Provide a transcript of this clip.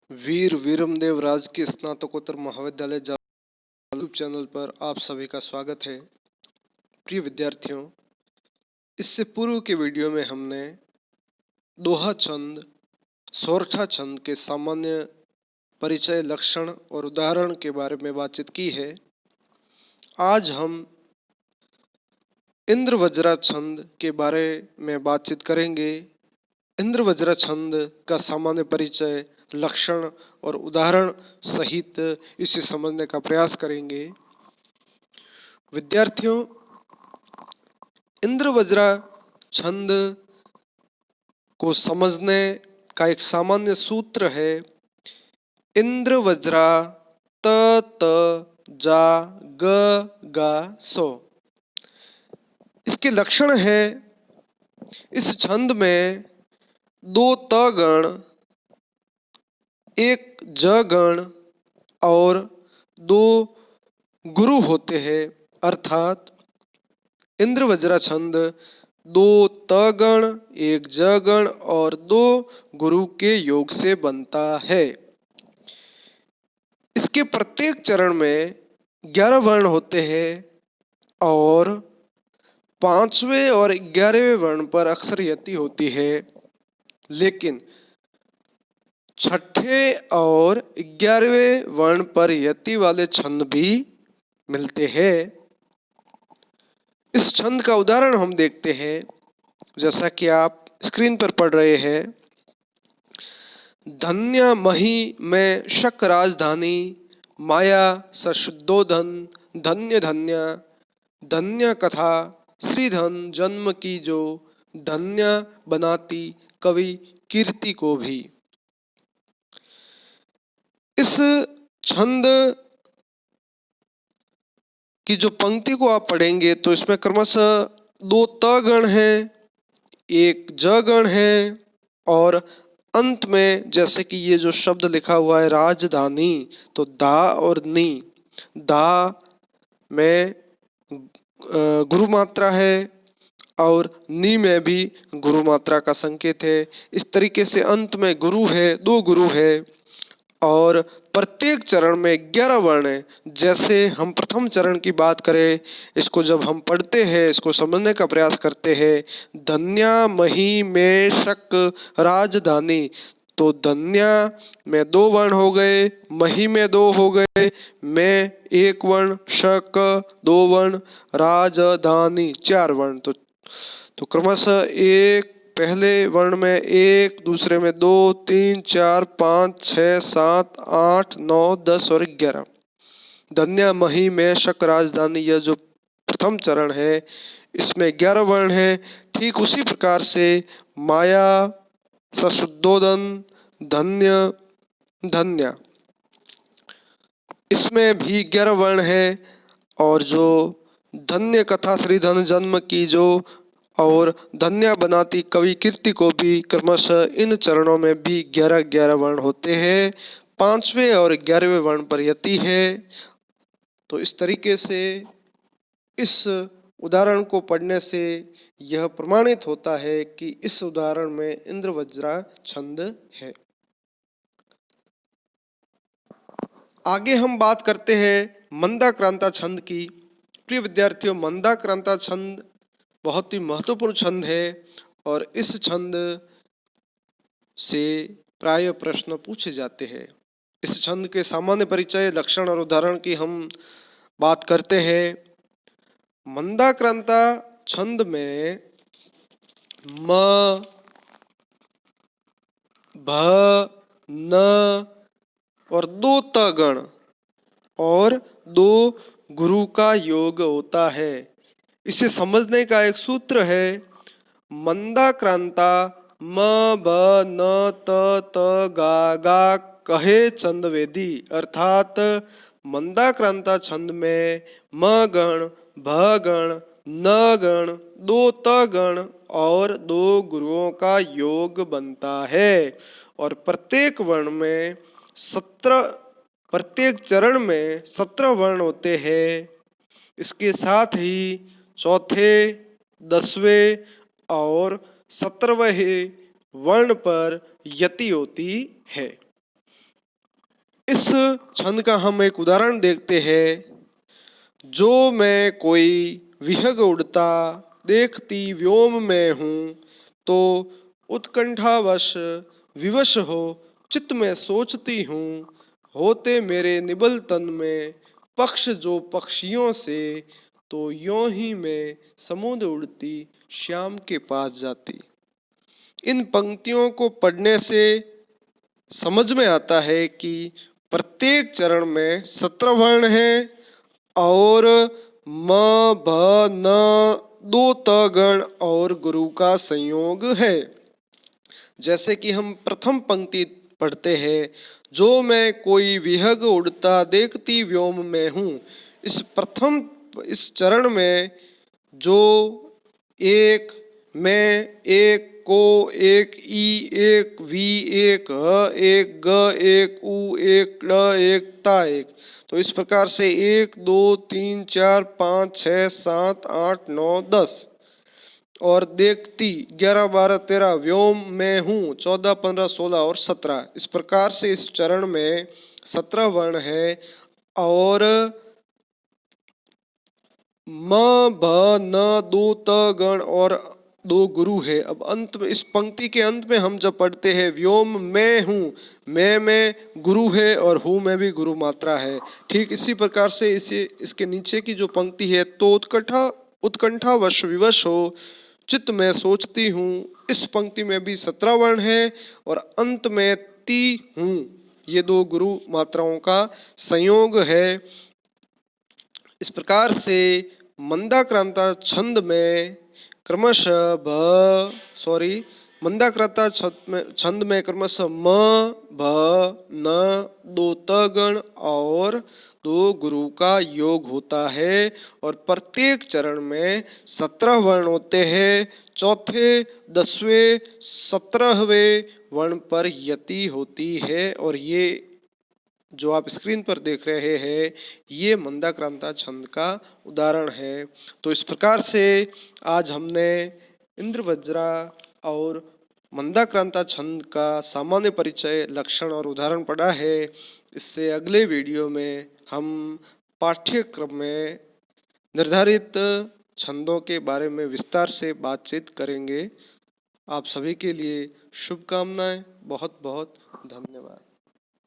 वीर वीरमदेव राजकीय स्नातकोत्तर महाविद्यालय यूट्यूब चैनल पर आप सभी का स्वागत है। प्रिय विद्यार्थियों, इससे पूर्व के वीडियो में हमने दोहा छंद, सोरठा छंद के सामान्य परिचय, लक्षण और उदाहरण के बारे में बातचीत की है। आज हम इंद्रवज्रा छंद के बारे में बातचीत करेंगे। इंद्रवज्रा छंद का सामान्य परिचय, लक्षण और उदाहरण सहित इसे समझने का प्रयास करेंगे। विद्यार्थियों, इंद्रवज्रा छंद को समझने का एक सामान्य सूत्र है इंद्रवज्रा त त जा ग गा सो। इसके लक्षण है, इस छंद में दो त गण, एक ज गण और दो गुरु होते हैं। अर्थात इंद्रवज्रा छंद दो त गण, एक ज गण और दो गुरु के योग से बनता है। इसके प्रत्येक चरण में 11 वर्ण होते हैं और 5वें और 11वें वर्ण पर अक्षर यति होती है, लेकिन 6ठे और 11वें वर्ण पर यति वाले छंद भी मिलते हैं। इस छंद का उदाहरण हम देखते हैं, जैसा कि आप स्क्रीन पर पढ़ रहे हैं। धन्य मही में शक राजधानी, माया सशुद्धोधन धन्य धन्य, धन्य कथा श्रीधन जन्म की जो, धन्य बनाती कवि कीर्ति को भी। इस छंद की जो पंक्ति को आप पढ़ेंगे तो इसमें क्रमशः दो त गण है, एक ज गण है और अंत में जैसे कि ये जो शब्द लिखा हुआ है राजधानी, तो दा और नी, दा में गुरु मात्रा है और नी में भी गुरु मात्रा का संकेत है। इस तरीके से अंत में गुरु है, दो गुरु है और प्रत्येक चरण में 11 वर्ण है। जैसे हम प्रथम चरण की बात करें, इसको जब हम पढ़ते हैं, इसको समझने का प्रयास करते हैं, धन्या मही में शक राजधानी, तो धन्या में 2 वर्ण हो गए, मही में 2 हो गए, में 1 वर्ण, शक 2 वर्ण, राजधानी 4 वर्ण। तो क्रमशः एक पहले वर्ण में 1, दूसरे में 2, 3, 4, 5, 6, 7, 8, 9, 10 और 11। धन्या मही में शक राजधानी, यह जो प्रथम चरण है इसमें 11 वर्ण है। ठीक उसी प्रकार से माया सशुद्धोदन धन्य धन्य, इसमें भी 11 वर्ण है और जो धन्य कथा श्रीधन जन्म की जो और धन्य बनाती कवि कीर्ति को भी, क्रमशः इन चरणों में भी 11-11 वर्ण होते हैं। 5वें और 11वें वर्ण पर यति है। तो इस तरीके से इस उदाहरण को पढ़ने से यह प्रमाणित होता है कि इस उदाहरण में इंद्रवज्रा छंद है। आगे हम बात करते हैं मंदाक्रांता छंद की। प्रिय विद्यार्थियों, मंदाक्रांता छंद बहुत ही महत्वपूर्ण छंद है और इस छंद से प्राय प्रश्न पूछे जाते हैं। इस छंद के सामान्य परिचय, लक्षण और उदाहरण की हम बात करते हैं। मंदाक्रांता छंद में म, भ, न और 2 त गण और 2 गुरु का योग होता है। इसे समझने का एक सूत्र है मंदाक्रांता म ब न त त गा गा कहे चंदवेदी। अर्थात मंदाक्रांता छंद में म गण, भ गण, न गण, 2 त गण और 2 गुरुओं का योग बनता है और प्रत्येक वर्ण में 17, प्रत्येक चरण में 17 वर्ण होते हैं। इसके साथ ही चौथे, 10वें और 17वें वर्ण पर यति होती है। इस छंद का हम एक उदाहरण देखते हैं। जो मैं कोई विहग उड़ता देखती व्योम में हूँ, तो उत्कंठावश विवश हो चित्त में सोचती हूँ। होते मेरे निबल तन में पक्ष जो पक्षियों से, तो यों ही मैं समुद्र उड़ती श्याम के पास जाती। इन पंक्तियों को पढ़ने से समझ में आता है कि प्रत्येक चरण में 17 वर्ण हैं और म भ न दो त गण और गुरु का संयोग है। जैसे कि हम प्रथम पंक्ति पढ़ते हैं, जो मैं कोई विहग उड़ता देखती व्योम में हूँ। इस चरण में जो एक मैं, एक को, एक ई, एक वी, एक ह, एक ग, एक उ, एक ड, एक ता, एक। तो इस प्रकार से 1 2 3 4 5 6 7 8 9 10 और देखती 11 12 13 व्योम में हूँ 14 15 16 और 17। इस प्रकार से इस चरण में 17 वर्ण है और म भ न दो त गण और 2 गुरु है। अब अंत में इस पंक्ति के अंत में हम जब पढ़ते हैं व्योम मैं हूँ, मैं में गुरु है और हूँ में भी गुरु मात्रा है। ठीक इसी प्रकार से इसके नीचे की जो पंक्ति है, तो उत्कंठा वश विवश हो चित्त में सोचती हूँ। इस पंक्ति में भी 17 वर्ण है और अंत में ती हूँ, ये 2 गुरु मात्राओं का संयोग है। इस प्रकार से मंदाक्रांता छंद में क्रमशः मंदाक्रांता छंद में क्रमशः म भ न 2 त गण और 2 गुरु का योग होता है और प्रत्येक चरण में 17 वर्ण होते हैं। चौथे 10वें 17वें वर्ण पर यति होती है और ये जो आप स्क्रीन पर देख रहे हैं, ये मंदाक्रांता छंद का उदाहरण है। तो इस प्रकार से आज हमने इंद्रवज्रा और मंदाक्रांता छंद का सामान्य परिचय, लक्षण और उदाहरण पढ़ा है। इससे अगले वीडियो में हम पाठ्यक्रम में निर्धारित छंदों के बारे में विस्तार से बातचीत करेंगे। आप सभी के लिए शुभकामनाएं। बहुत बहुत धन्यवाद।